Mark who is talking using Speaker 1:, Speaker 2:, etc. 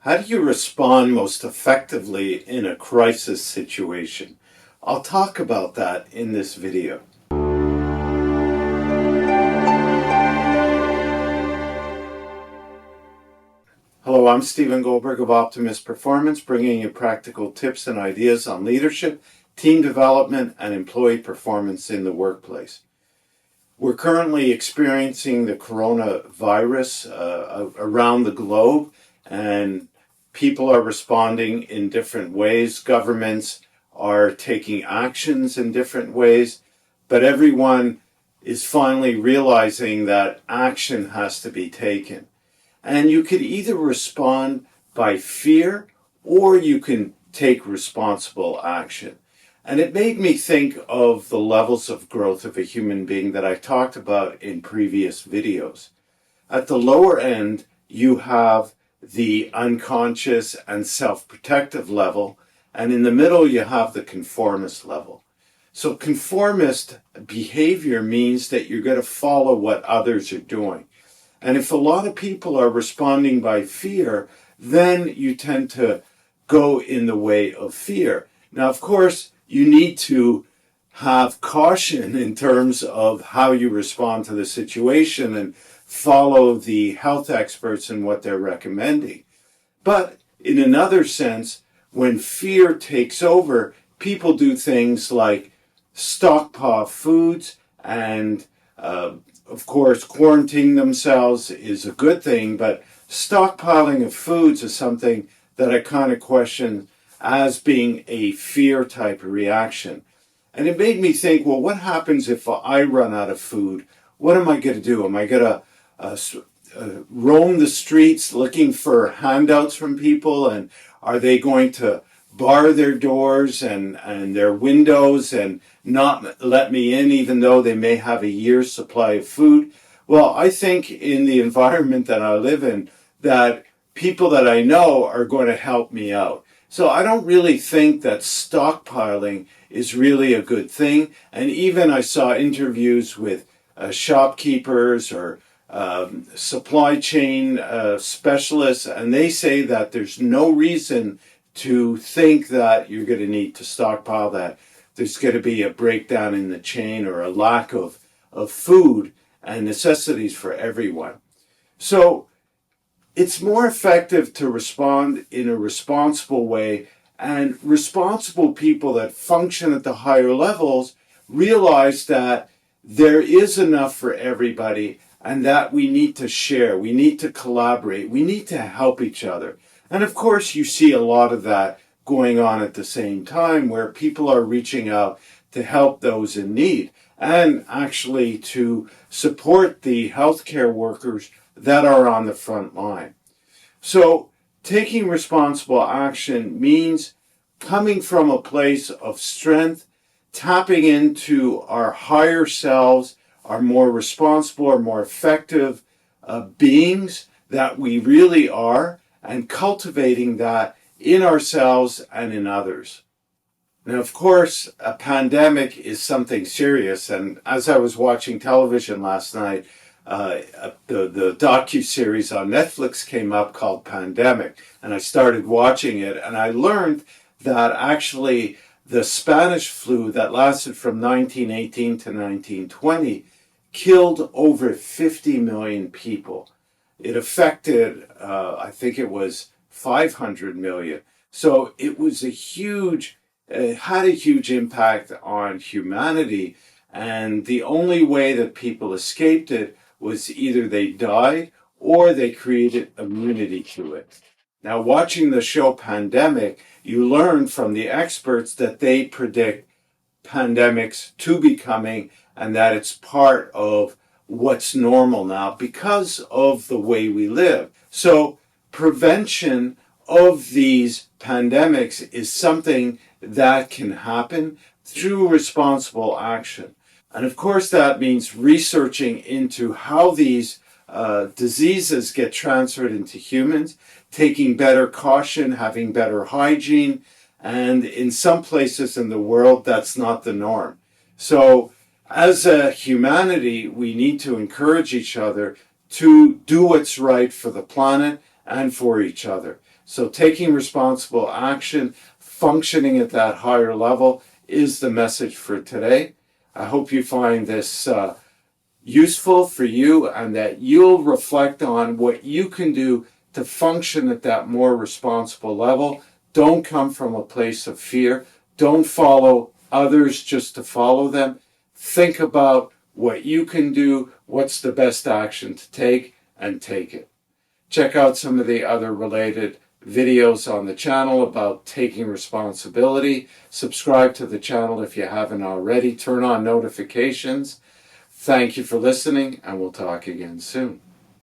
Speaker 1: How do you respond most effectively in a crisis situation? I'll talk about that in this video. Hello, I'm Stephen Goldberg of Optimus Performance, bringing you practical tips and ideas on leadership, team development, and employee performance in the workplace. We're currently experiencing the coronavirus around the globe, and people are responding in different ways. Governments are taking actions in different ways, but everyone is finally realizing that action has to be taken. And you could either respond by fear or you can take responsible action. And it made me think of the levels of growth of a human being that I talked about in previous videos. At the lower end, you have the unconscious and self-protective level, and in the middle you have the conformist level. So conformist behavior means that you're going to follow what others are doing. And if a lot of people are responding by fear, then you tend to go in the way of fear. Now, of course, you need to have caution in terms of how you respond to the situation and follow the health experts and what they're recommending. But in another sense, when fear takes over, people do things like stockpile foods and, of course, quarantining themselves is a good thing, but stockpiling of foods is something that I kind of question as being a fear type of reaction. And it made me think, well, what happens if I run out of food? What am I going to do? Am I going to roam the streets looking for handouts from people, and are they going to bar their doors and their windows and not let me in even though they may have a year's supply of food? Well, I think in the environment that I live in, that people that I know are going to help me out. So I don't really think that stockpiling is really a good thing. And even I saw interviews with shopkeepers or supply chain specialists, and they say that there's no reason to think that you're going to need to stockpile, that there's going to be a breakdown in the chain or a lack of food and necessities for everyone. So it's more effective to respond in a responsible way, and responsible people that function at the higher levels realize that there is enough for everybody and that we need to share, we need to collaborate, we need to help each other. And of course, you see a lot of that going on at the same time, where people are reaching out to help those in need and actually to support the healthcare workers that are on the front line. So taking responsible action means coming from a place of strength, tapping into our higher selves, our more responsible, our more effective beings that we really are, and cultivating that in ourselves and in others. Now, of course, a pandemic is something serious, and as I was watching television last night, the docu-series on Netflix came up called Pandemic, and I started watching it, and I learned that actually the Spanish flu that lasted from 1918 to 1920 killed over 50 million people. It affected, I think it was 500 million. So it was it had a huge impact on humanity. And the only way that people escaped it was either they died or they created immunity to it. Now, watching the show Pandemic, you learn from the experts that they predict pandemics to be coming and that it's part of what's normal now because of the way we live. So prevention of these pandemics is something that can happen through responsible action. And of course, that means researching into how these diseases get transferred into humans, taking better caution, having better hygiene, and in some places in the world, that's not the norm. So as a humanity, we need to encourage each other to do what's right for the planet and for each other. So taking responsible action, functioning at that higher level is the message for today. I hope you find this useful for you and that you'll reflect on what you can do to function at that more responsible level. Don't come from a place of fear. Don't follow others just to follow them. Think about what you can do, what's the best action to take, and take it. Check out some of the other related videos on the channel about taking responsibility. Subscribe to the channel if you haven't already. Turn on notifications. Thank you for listening, and we'll talk again soon.